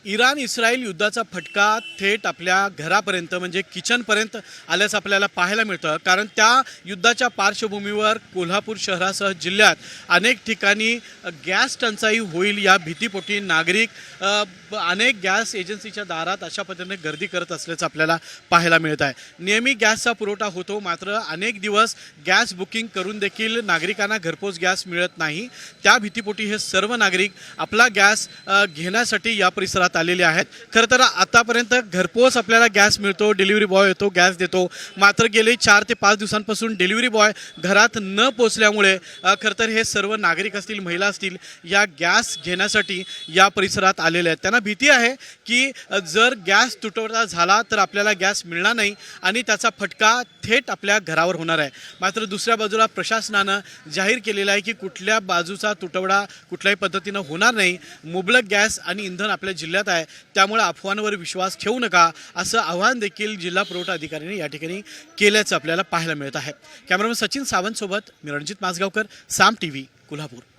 Iran Israel युद्धाचा फटका थेट आपल्या घरापर्यंत म्हणजे किचनपर्यंत आल्याचं आपल्याला पाहायला मिळतं। कारण त्या युद्धाच्या पार्श्वभूमीवर कोल्हापूर शहरासह जिल्ह्यात अनेक ठिकाणी गॅस टंचाई होईल या भीतीपोटी नागरिक अनेक गॅस एजन्सीच्या दारात अशा पद्धतीने गर्दी करत असल्याचं आपल्याला पाहायला मिळत आहे। नेहमी गॅसचा पुरवठा होतो, मात्र अनेक दिवस गॅस बुकिंग करून देखील नागरिकांना घरपोच गॅस मिळत नाही। त्या भीतीपोटी हे सर्व नागरिक आपला गॅस घेण्यासाठी या परिसरात आलेले आहेत। खरं तर आतापर्यंत घरपोच आपल्याला गॅस मिळतो, डिलिव्हरी बॉय येतो, गॅस देतो, मात्र गेले 4 ते 5 दिवसांपासून डिलिव्हरी बॉय घरात न पोहोचल्यामुळे खरं तर हे सर्व नागरिक असतील, महिला असतील, या गॅस घेण्यासाठी या परिसरात आलेले आहेत। त्यांना भीती आहे की जर गॅस तुटवडा झाला तर आपल्याला गॅस मिळणार नाही आणि त्याचा फटका थेट आपल्या घरावर होणार आहे। मात्र दुसऱ्या बाजूला प्रशासनानं जाहीर केलेलं आहे की कुठल्या बाजूचा तुटवडा कुठल्याही पद्धतीनं होणार नाही, मुबलक गॅस आणि इंधन आपल्या जिल्ह्यात आहे, त्यामुळे अफवांवर विश्वास ठेवू नका असं आवाहन देखील जिल्हा पुरवठा अधिकाऱ्यांनी या ठिकाणी केल्याचं आपल्याला पाहायला मिळत आहे। कॅमेरामन सचिन सावंत सोबत मी रणजित माजगावकर, साम टीव्ही, कोल्हापूर।